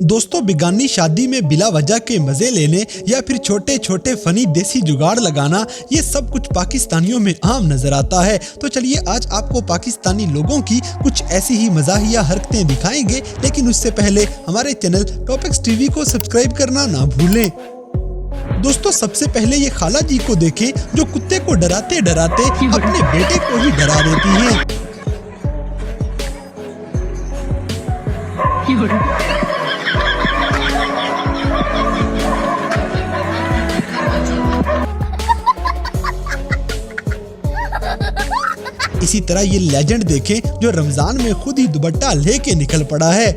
दोस्तों, बिगानी शादी में बिला वजह के मजे लेने या फिर छोटे छोटे फनी देसी जुगाड़ लगाना, ये सब कुछ पाकिस्तानियों में आम नजर आता है। तो चलिए आज आपको पाकिस्तानी लोगों की कुछ ऐसी ही मजाहिया हरकतें दिखाएंगे, लेकिन उससे पहले हमारे चैनल टॉपिक्स टीवी को सब्सक्राइब करना ना भूलें। दोस्तों, सबसे पहले ये खाला जी को देखें जो कुत्ते को डराते डराते अपने बेटे को ही डरा देती हैं। इसी तरह ये लेजेंड देखें जो रमजान में खुद ही दुपट्टा लेके निकल पड़ा है।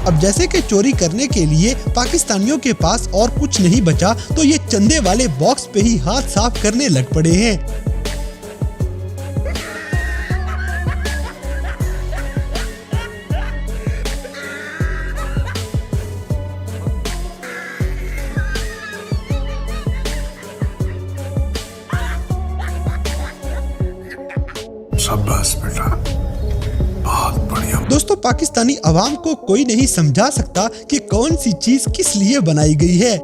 अब जैसे कि चोरी करने के लिए पाकिस्तानियों के पास और कुछ नहीं बचा, तो ये चंदे वाले बॉक्स पे ही हाथ साफ करने लग पड़े हैं। शाबाश बेटा, बहुत बढ़िया। दोस्तों, पाकिस्तानी अवाम को कोई नहीं समझा सकता कि कौन सी चीज किस लिए बनाई गई है।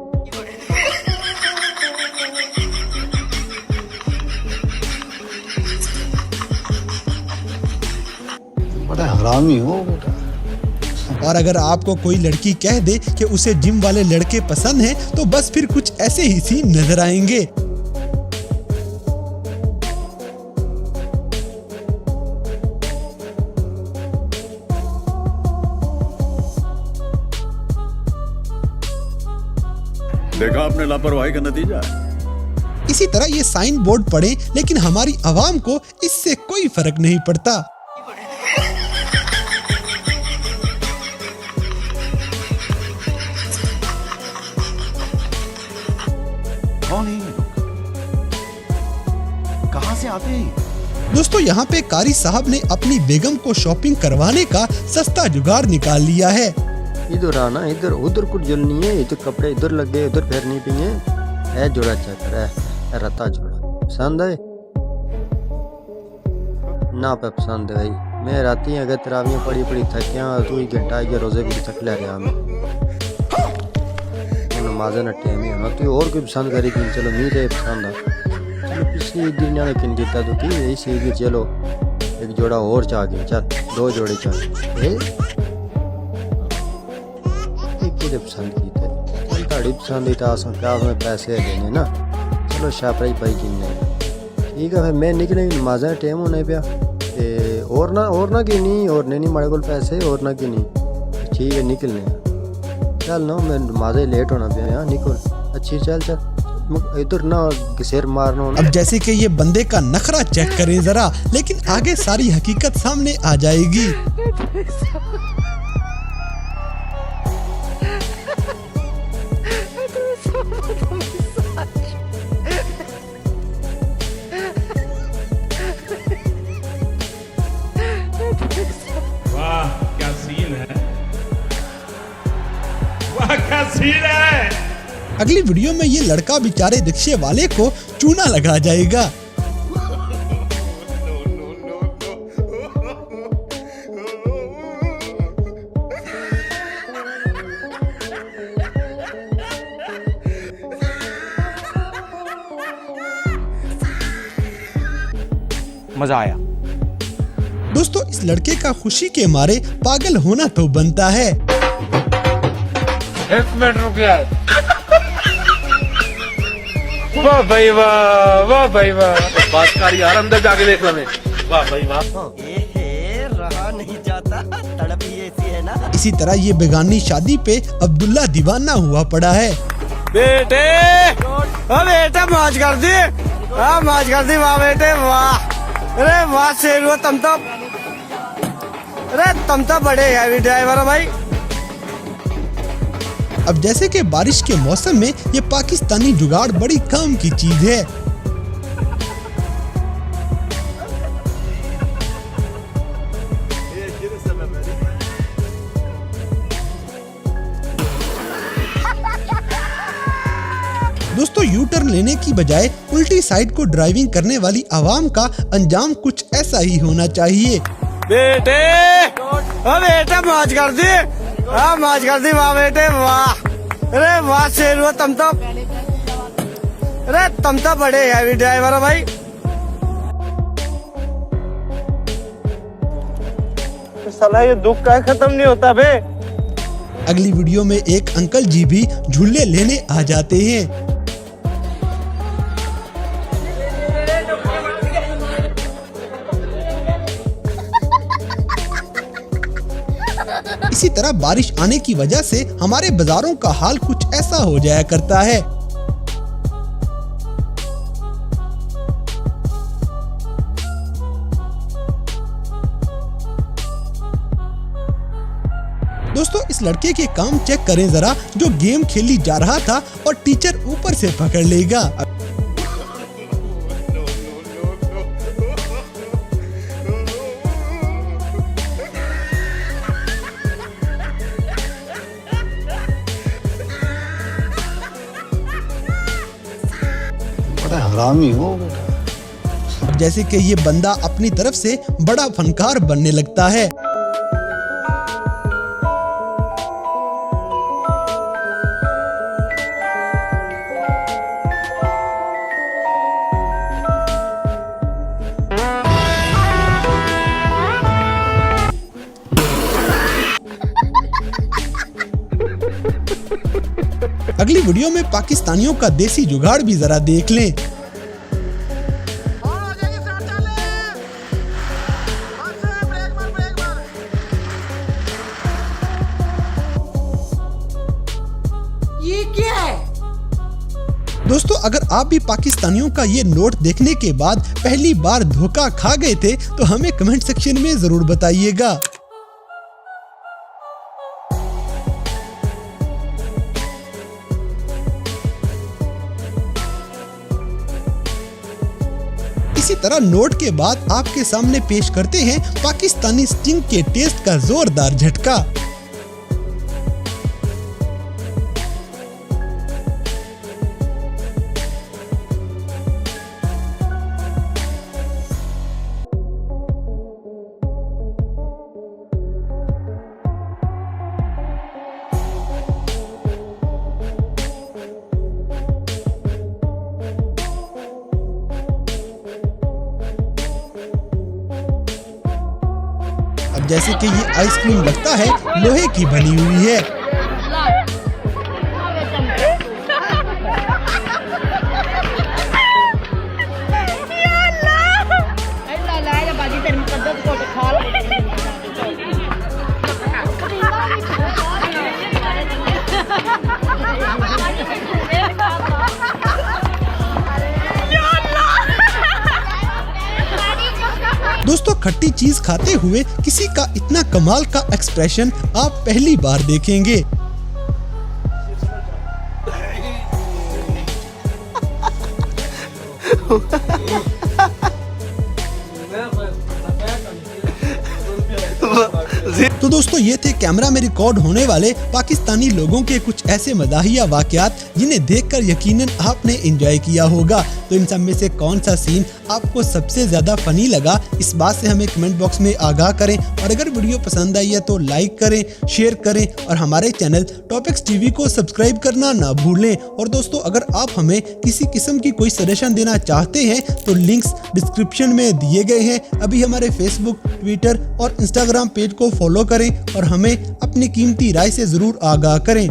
बड़ा हरामी हो बेटा। और अगर आपको कोई लड़की कह दे कि उसे जिम वाले लड़के पसंद हैं, तो बस फिर कुछ ऐसे ही सीन नजर आएंगे। देखा आपने लापरवाही का नतीजा। इसी तरह ये साइन बोर्ड पढ़े, लेकिन हमारी आवाम को इससे कोई फर्क नहीं पड़ता। कौन है ये लोग? कहां से आते हैं? दोस्तों, यहाँ पे कारी साहब ने अपनी बेगम को शॉपिंग करवाने का सस्ता जुगाड़ निकाल लिया है। इधर आना, इधर उधर कुछ जलनी है, इधर कपड़े इधर लग गए, उधर फिर नहीं पिए है। जोड़ा चक्कर है, रता जोड़ा पसंद है ना? पे पसंद है भाई। मैं राती अगर तरावियां पड़ी पड़ी थकिया, तू ही घंटा के रोजे भी थक ले रहा मैं नमाज़ न टाइम है ना। तू और कोई पसंद करेगी? चलो मी तो पसंद है। चलो पिछली दिन ने किन दिता तो की यही सी, चलो एक जोड़ा और चाह गया, चल 2 जोड़े चाह पसंद की ताड़ी पसंद ही था। क्या उसमें पैसे देने ना, चलो शापराई पाई की नहीं। ठीक है, फिर मैं निकले नमाज़ा टाइम होने पे और ना कि नहीं, और नहीं मारे को पैसे और ना कि नहीं। ठीक है, निकलने चल ना, मैं नमाज़े लेट होना पे यहाँ निकल। अच्छी चल इधर ना सिर मारना। अब जैसे कि ये बंदे का नखरा चेक करें जरा, लेकिन आगे सारी हकीकत सामने आ जाएगी। वाह क्या सीन है, वाह क्या सीन है। अगली वीडियो में ये लड़का बेचारे रिक्शे वाले को चूना लगा जाएगा। मजा आया। दोस्तों, इस लड़के का खुशी के मारे पागल होना तो बनता है। 1 मिनट रुक यार। वाह भाई वाह, वाह भाई वाह। बात कर यार, अंदर जाके देख लो। वाह भाई वाह। रहा नहीं जाता, तड़प ही ऐसी है ना। इसी तरह ये बेगानी शादी पे अब्दुल्ला दीवाना हुआ पड़ा है। बेटे बेटा मौज कर दी, मौज कर दी। वाह बेटे वाह, अरे वाह शेर, तुम तो बड़े हैवी ड्राइवर हो भाई। अब जैसे कि बारिश के मौसम में ये पाकिस्तानी जुगाड़ बड़ी काम की चीज है। दोस्तों यू टर्न लेने की बजाय उल्टी साइड को ड्राइविंग करने वाली आवाम का अंजाम कुछ ऐसा ही होना चाहिए। बेटे ओ बेटा मौज कर दी, मौज कर दी वाह बेटे वाह। अरे वाह शेर तुम तो, अरे तुम तो बड़े हैवी ड्राइवर हो भाई। साला ये दुख का खत्म नहीं होता बे। अगली वीडियो में एक अंकल जी भी झूले लेने आ जाते हैं। इसी तरह बारिश आने की वजह से हमारे बाजारों का हाल कुछ ऐसा हो जाया करता है। दोस्तों इस लड़के के काम चेक करें जरा, जो गेम खेली जा रहा था और टीचर ऊपर से पकड़ लेगा। बड़ा हरामी हो बेटा। जैसे कि ये बंदा अपनी तरफ से बड़ा फनकार बनने लगता है। अगली वीडियो में पाकिस्तानियों का देसी जुगाड़ भी जरा देख लें। ये क्या है? दोस्तों अगर आप भी पाकिस्तानियों का ये नोट देखने के बाद पहली बार धोखा खा गए थे तो हमें कमेंट सेक्शन में जरूर बताइएगा। इसी तरह नोट के बाद आपके सामने पेश करते हैं पाकिस्तानी स्टिंग के टेस्ट का जोरदार झटका। अब जैसे कि ये आइसक्रीम लगता है लोहे की बनी हुई है। दोस्तों खट्टी चीज खाते हुए किसी का इतना कमाल का एक्सप्रेशन आप पहली बार देखेंगे। तो दोस्तों ये थे कैमरा में रिकॉर्ड होने वाले पाकिस्तानी लोगों के कुछ ऐसे मज़ाहिया वाक़यात जिन्हें देखकर यकीनन आपने एंजॉय किया होगा। तो इन सब में से कौन सा सीन आपको सबसे ज़्यादा फ़नी लगा, इस बात से हमें कमेंट बॉक्स में आगाह करें। और अगर वीडियो पसंद आई है तो लाइक करें, शेयर करें और हमारे चैनल टॉपिक्स टीवी को सब्सक्राइब करना ना भूलें। और दोस्तों अगर आप हमें किसी किस्म की कोई सजेशन देना चाहते हैं तो लिंक्स डिस्क्रिप्शन में दिए गए हैं। अभी हमारे फेसबुक, ट्विटर और इंस्टाग्राम पेज को फॉलो करें और हमें अपनी कीमती राय से ज़रूर आगाह करें।